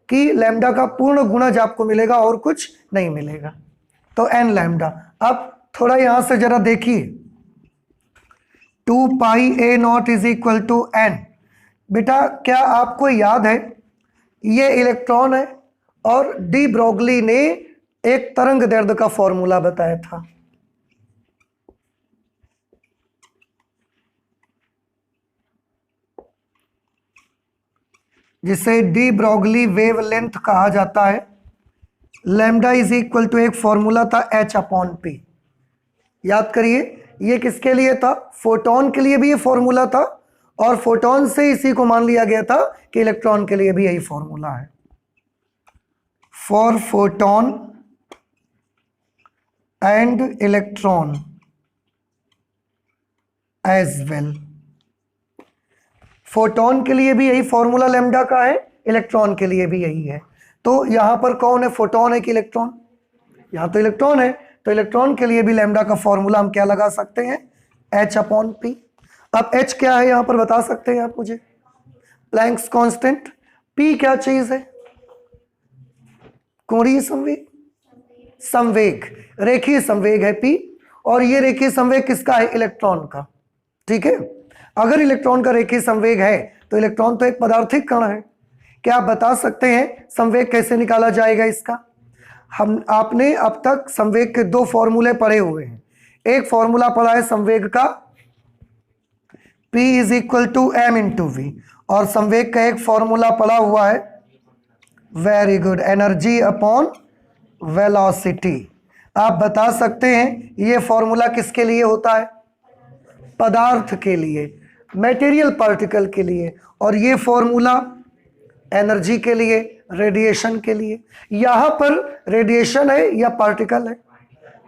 कि लैम्डा का पूर्ण गुणज आपको मिलेगा और कुछ नहीं मिलेगा। तो n लैम्डा। अब थोड़ा यहां से जरा देखिए, 2πa0 is equal to n। बेटा क्या आपको याद है ये इलेक्ट्रॉन है और डी ब्रोगली ने एक तरंग दैर्ध्य का फॉर्मूला बताया था। जिसे डी ब्रोगली वेवलेंथ कहा जाता है। लैम्डा इज इक्वल टू एक फॉर्मूला था h/p। याद करिए ये किसके लिए था? फोटोन के लिए भी ये फॉर्मूला था और फोटोन से इसी को मान लिया गया था कि इलेक्ट्रॉन के लिए भी यही फॉर्मूला है। For photon and electron as well. Photon के लिए भी यही फॉर्मूला लैम्डा का है, इलेक्ट्रॉन के लिए भी यही है। तो यहां पर कौन है, फोटोन है कि इलेक्ट्रॉन? यहां तो इलेक्ट्रॉन है, तो इलेक्ट्रॉन के लिए भी लैम्डा का फॉर्मूला हम क्या लगा सकते हैं? h/p। अब h क्या है यहां पर बता सकते हैं आप मुझे? Planck's constant. p क्या चीज है? कोणीय संवेग, संवेग, रेखीय संवेग है p। और ये रेखीय संवेग किसका है? इलेक्ट्रॉन का। ठीक है, अगर इलेक्ट्रॉन का रेखीय संवेग है तो इलेक्ट्रॉन तो एक पदार्थिक कण है। क्या आप बता सकते हैं संवेग कैसे निकाला जाएगा इसका? आपने अब तक संवेग के दो फॉर्मूले पढ़े हुए हैं। एक फॉर्मूला पढ़ा है संवेग का P is equal to m into v, और संवेग का एक फॉर्मूला पढ़ा हुआ है, very good, energy upon velocity. आप बता सकते हैं ये फॉर्मूला किसके लिए होता है? पदार्थ के लिए, मटेरियल पार्टिकल के लिए, और ये फॉर्मूला एनर्जी के लिए, रेडिएशन के लिए। यहां पर रेडिएशन है या पार्टिकल है?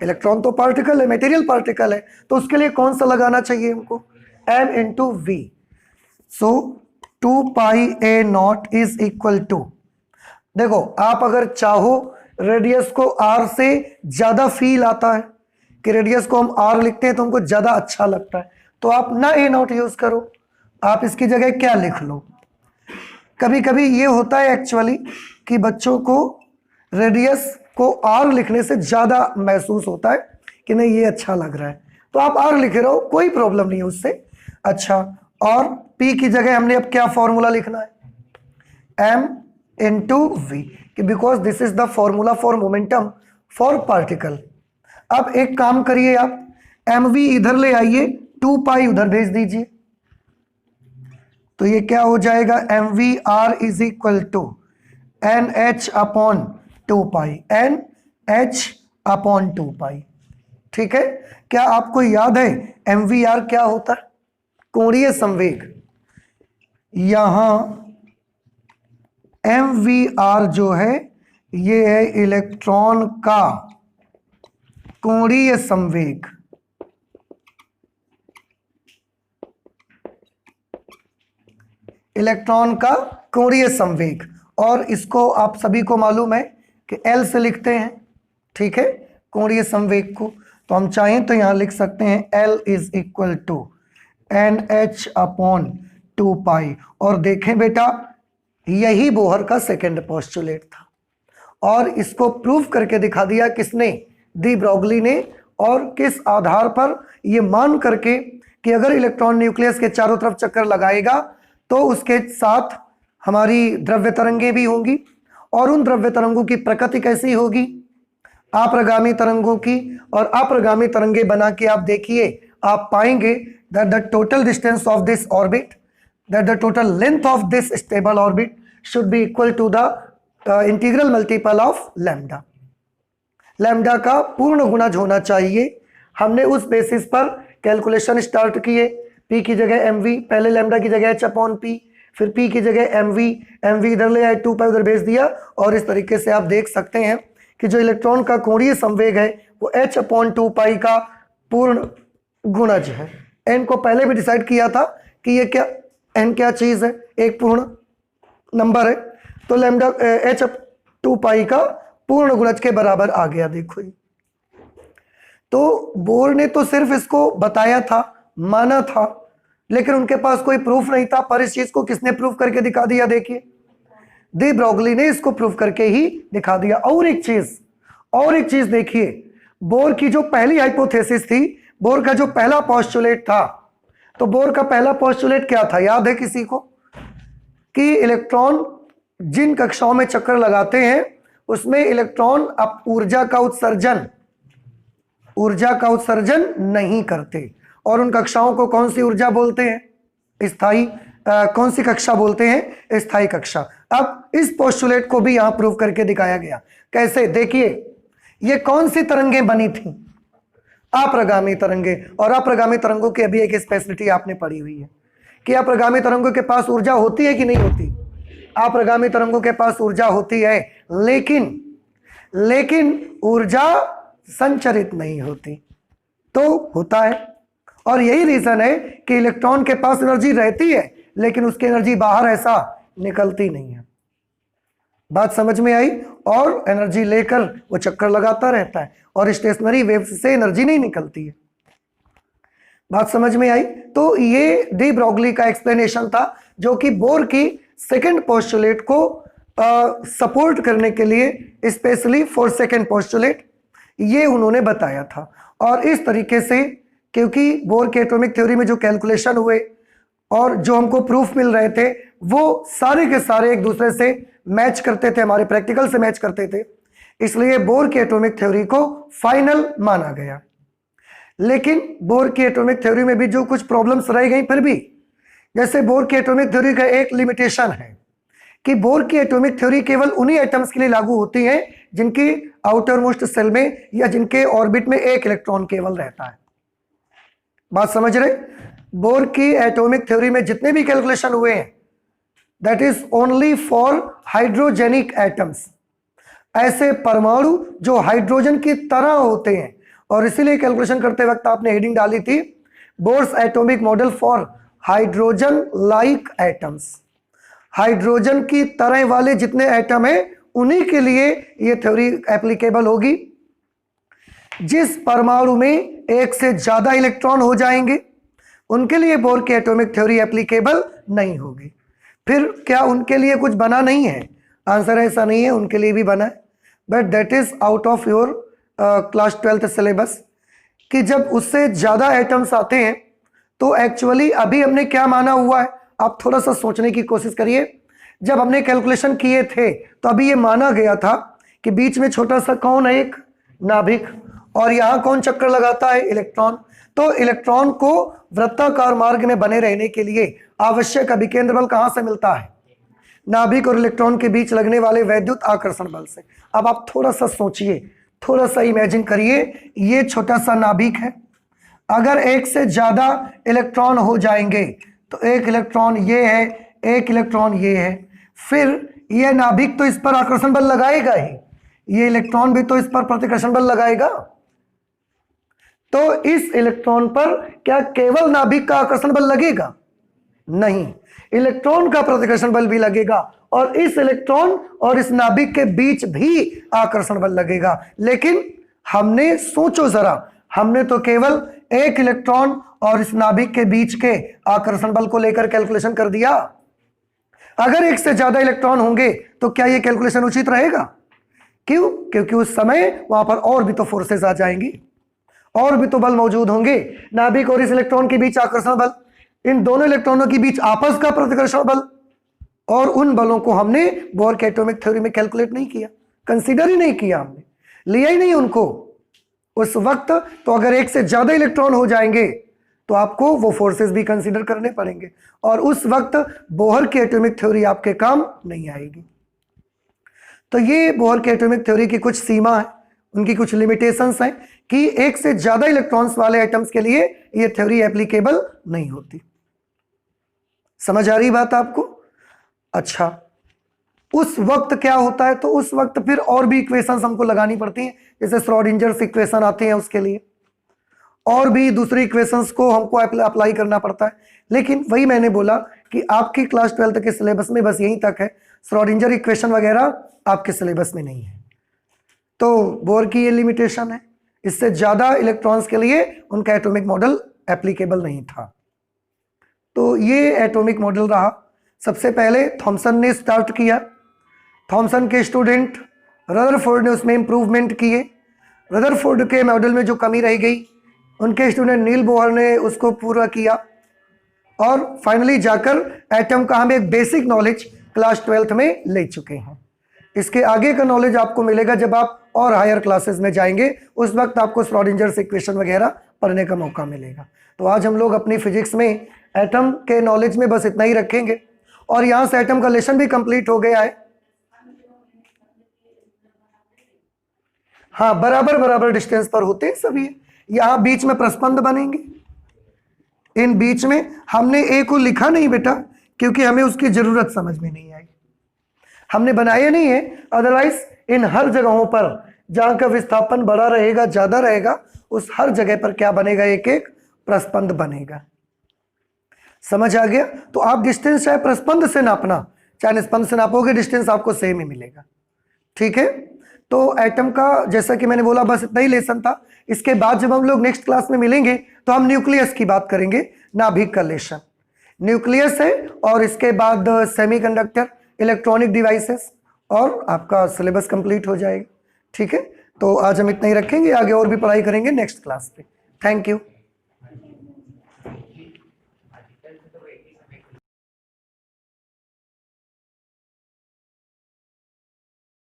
इलेक्ट्रॉन तो पार्टिकल है, मटेरियल पार्टिकल है, तो उसके लिए कौन सा लगाना चाहिए हमको? m into v. So 2πa0 is equal to, देखो आप अगर चाहो रेडियस को r से ज्यादा फील आता है कि रेडियस को हम r लिखते हैं तो हमको ज्यादा अच्छा लगता है, तो आप ना a0 यूज करो, आप इसकी जगह क्या लिख लो। कभी कभी ये होता है एक्चुअली कि बच्चों को रेडियस को r लिखने से ज़्यादा महसूस होता है कि नहीं ये अच्छा लग रहा है, तो आप r लिखे रहो, कोई प्रॉब्लम नहीं है उससे। अच्छा, और p की जगह हमने अब क्या फॉर्मूला लिखना है? m into v, because this is the formula for momentum for particle. अब एक काम करिए आप, mv इधर ले आइए, 2π उधर भेज दीजिए, तो ये क्या हो जाएगा? mvr is equal to nh/2π, nh/2π। ठीक है, क्या आपको याद है mvr क्या होता है? कोणीय संवेग। यहां mvr जो है ये है इलेक्ट्रॉन का कोणीय संवेग। इलेक्ट्रॉन का कोणीय संवेग, और इसको आप सभी को मालूम है कि L से लिखते हैं। ठीक है, कोणीय संवेग को तो हम चाहें तो यहां लिख सकते हैं L is equal to nh/2π। और देखें बेटा, यही बोहर का सेकंड पोस्टुलेट था और इसको प्रूव करके दिखा दिया किसने? डी ब्रोगली ने। और किस आधार पर? ये मान करके कि अगर इलेक्ट्रॉन न्यूक्लियस के चारों तरफ चक्कर लगाएगा तो उसके साथ हमारी द्रव्य तरंगें भी होंगी, और उन द्रव्य तरंगों की प्रकृति कैसी होगी? अप्रगामी तरंगों की। और अप्रगामी तरंगे बना के आप देखिए, आप पाएंगे that the total distance of this orbit, that the total length of this stable orbit should be equal to the integral multiple of lambda. Lambda का पूर्ण गुणज होना चाहिए। हमने उस बेसिस पर कैलकुलेशन स्टार्ट किए। p की जगह mv, पहले लैम्डा की जगह h/p, फिर p की जगह mv इधर ले आए, 2π उधर भेज दिया। और इस तरीके से आप देख सकते हैं कि जो इलेक्ट्रॉन का कोणीय संवेग है वो h/2π का पूर्ण गुणज है। n को पहले भी डिसाइड किया था कि ये क्या, n क्या चीज है? एक पूर्ण नंबर है, तो लैम्डा h/2π का पूर्ण गुणज के बराबर आ गया। देखो, तो बोर ने तो सिर्फ इसको बताया था, माना था, लेकिन उनके पास कोई प्रूफ नहीं था। पर इस चीज को किसने प्रूफ करके दिखा दिया? देखिए, डी ब्रोगली ने इसको प्रूफ करके ही दिखा दिया। और एक चीज देखिए, बोर की जो पहली हाइपोथेसिस थी, बोर का जो पहला पोस्टुलेट था तो बोर का पहला पोस्टुलेट क्या था, याद है किसी को? कि इलेक्ट्रॉन जिन कक्षाओं में चक्कर लगाते हैं उसमें इलेक्ट्रॉन अब ऊर्जा का उत्सर्जन नहीं करते, और उन कक्षाओं को कौन सी ऊर्जा बोलते हैं? स्थायी कौन सी कक्षा बोलते हैं? स्थायी कक्षा। अब इस पोस्टुलेट को भी यहां प्रूव करके दिखाया गया। कैसे? देखिए, ये कौन सी तरंगें बनी थी? अप्रगामी तरंगे। और अप्रगामी तरंगों की अभी एक स्पेशलिटी आपने पढ़ी हुई है कि अप्रगामी तरंगों के पास ऊर्जा होती है कि नहीं होती? अप्रगामी तरंगों के पास ऊर्जा होती है, लेकिन ऊर्जा संचरित नहीं होती। तो होता है, और यही रीजन है कि इलेक्ट्रॉन के पास एनर्जी रहती है लेकिन उसकी एनर्जी बाहर ऐसा निकलती नहीं है। बात समझ में आई? और एनर्जी लेकर वो चक्कर लगाता रहता है और स्टेशनरी वेव्स से एनर्जी नहीं निकलती है। बात समझ में आई? तो ये डी ब्रोगली का एक्सप्लेनेशन था, जो कि बोर की सेकंड पोस्टुलेट को सपोर्ट करने के लिए स्पेशली फॉर सेकंड पोस्टुलेट ये उन्होंने बताया था। और इस तरीके से, क्योंकि बोर के एटॉमिक थ्योरी में जो कैलकुलेशन हुए और जो हमको प्रूफ मिल रहे थे वो सारे के सारे एक दूसरे से मैच करते थे, हमारे प्रैक्टिकल से मैच करते थे, इसलिए बोर की एटॉमिक थ्योरी को फाइनल माना गया। लेकिन बोर की एटॉमिक थ्योरी में भी जो कुछ प्रॉब्लम्स रह गई फिर भी, जैसे बोर की एटॉमिक थ्योरी का एक लिमिटेशन है कि बोर की एटॉमिक थ्योरी केवल उन्हीं एटम्स के लिए लागू होती है जिनकी आउटर मोस्ट सेल में या जिनके ऑर्बिट में एक इलेक्ट्रॉन केवल रहता है। बात समझ रहे? बोर की एटॉमिक थ्योरी में जितने भी कैलकुलेशन हुए हैं that is only for hydrogenic atoms, ऐसे परमाणु जो हाइड्रोजन की तरह होते हैं। और इसीलिए कैलकुलेशन करते वक्त आपने हेडिंग डाली थी Bohr's atomic model for hydrogen like atoms. Hydrogen की तरह वाले जितने एटम हैं उन्हीं के लिए यह थ्योरी एप्लीकेबल होगी। जिस परमाणु में एक से ज्यादा इलेक्ट्रॉन हो जाएंगे उनके लिए बोर की एटॉमिक थ्योरी एप्लीकेबल नहीं होगी। फिर क्या उनके लिए कुछ बना नहीं है? आंसर ऐसा नहीं है, उनके लिए भी बना है, but that is out of your class 12th syllabus. कि जब उससे ज्यादा एटम्स आते हैं तो एक्चुअली अभी हमने क्या माना हुआ है, आप थोड़ा सा सोचने की कोशिश करिए। जब हमने कैलकुलेशन किए थे तो अभी ये माना गया था कि बीच में छोटा सा कौन है, एक नाभिक, और यहां कौन चक्कर लगाता है? इलेक्ट्रॉन। तो इलेक्ट्रॉन को वृत्ताकार मार्ग में बने रहने के लिए आवश्यक अभिकेंद्र बल कहां से मिलता है? नाभिक और इलेक्ट्रॉन के बीच लगने वाले वैद्युत आकर्षण बल से। अब आप थोड़ा सा सोचिए, थोड़ा सा इमेजिन करिए, ये छोटा सा नाभिक है, अगर एक से ज्यादा इलेक्ट्रॉन हो जाएंगे तो एक इलेक्ट्रॉन ये है, एक इलेक्ट्रॉन ये है, फिर ये नाभिक तो इस पर आकर्षण बल लगाएगा ही, ये इलेक्ट्रॉन भी तो इस पर प्रतिकर्षण बल लगाएगा। तो इस इलेक्ट्रॉन पर क्या केवल नाभिक का आकर्षण बल लगेगा? नहीं, इलेक्ट्रॉन का प्रतिकर्षण बल भी लगेगा और इस इलेक्ट्रॉन और इस नाभिक के बीच भी आकर्षण बल लगेगा। लेकिन हमने, सोचो जरा, हमने तो केवल एक इलेक्ट्रॉन और इस नाभिक के बीच के आकर्षण बल को लेकर कैलकुलेशन कर दिया। अगर एक से ज्यादा इलेक्ट्रॉन होंगे तो क्या यह कैलकुलेशन उचित रहेगा? क्यों? क्योंकि उस समय वहां पर और भी तो फोर्सेस आ जाएंगी, और भी तो बल मौजूद होंगे। नाभिक और इस इलेक्ट्रॉन के बीच आकर्षण बल, इन दोनों इलेक्ट्रॉनों के बीच आपस का प्रतिकर्षण बल, और उन बलों को हमने बोर के एटॉमिक थ्योरी में कैलकुलेट नहीं किया, कंसीडर ही नहीं किया, हमने लिया ही नहीं उनको उस वक्त। तो अगर एक से ज्यादा इलेक्ट्रॉन हो जाएंगे तो आपको वो फोर्सेस भी कंसीडर करने पड़ेंगे, और उस वक्त बोहर की एटॉमिक थ्योरी आपके काम नहीं आएगी। तो ये बोहर की एटॉमिक थ्योरी की कुछ सीमा है, उनकी कुछ लिमिटेशंस हैं कि एक से ज्यादा इलेक्ट्रॉन्स वाले एटम्स के लिए ये थ्योरी एप्लीकेबल नहीं होती। समझ आ रही बात आपको? अच्छा, उस वक्त क्या होता है? तो उस वक्त फिर और भी इक्वेशंस हमको लगानी पड़ती हैं, जैसे श्रोडिंजर्स इक्वेशन आती हैं उसके लिए, और भी दूसरी इक्वेशंस को हमको अप्लाई करना पड़ता है। लेकिन वही मैंने बोला कि आपकी क्लास 12th के सिलेबस में बस यहीं तक है, श्रोडिंजर इक्वेशन वगैरह आपके सिलेबस में नहीं है। तो बोर की ये लिमिटेशन है, इससे ज्यादा इलेक्ट्रॉन्स के लिए उनका एटॉमिक मॉडल एप्लीकेबल नहीं था। तो ये एटॉमिक मॉडल रहा। सबसे पहले थॉमसन ने स्टार्ट किया, थॉमसन के स्टूडेंट रदरफोर्ड ने उसमें इंप्रूवमेंट किए। रदरफोर्ड के मॉडल में जो कमी रह गई उनके स्टूडेंट नील बोहर ने उसको पूरा किया। और फाइनली जाकर एटम का हम एक बेसिक नॉलेज क्लास 12th में ले चुके हैं। इसके आगे का नॉलेज आपको मिलेगा जब आप और हायर क्लासेस में जाएंगे, उस वक्त आपको श्रोडिंजर्स इक्वेशन वगैरह पढ़ने का मौका मिलेगा। तो आज हम लोग अपनी फिजिक्स में एटम के नॉलेज में बस इतना ही रखेंगे और यहाँ से एटम का लेसन भी कंप्लीट हो गया है। हाँ, बराबर बराबर डिस्टेंस पर होते हैं सभी। यहाँ बीच में प्रस्पंद बनेंगे, इन बीच में हमने ए को लिखा नहीं बेटा, क्योंकि हमें उसकी जरूरत समझ में नहीं आई, हमने बनाया नहीं है। अदरवाइज इन हर जगहों पर जहां का विस्थापन बड़ा रहेगा, ज्यादा रहेगा, उस हर जगह पर क्या बनेगा, एक एक प्रस्पंद बनेगा। समझ आ गया? तो आप डिस्टेंस चाहे प्रस्पंद से नापना चाहे निस्पंद से नापोगे, डिस्टेंस आपको सेम ही मिलेगा। ठीक है, तो एटम का जैसा कि मैंने बोला बस इतना ही लेसन था। इसके बाद जब हम लोग नेक्स्ट क्लास में मिलेंगे तो हम न्यूक्लियस की बात करेंगे, नाभिक का लेसन। न्यूक्लियस है और इसके बाद सेमीकंडक्टर, इलेक्ट्रॉनिक डिवाइसेस, और आपका सिलेबस कंप्लीट हो जाएगा। ठीक है, तो आज हम इतना ही रखेंगे, आगे और भी पढ़ाई करेंगे नेक्स्ट क्लास पे। Thank you.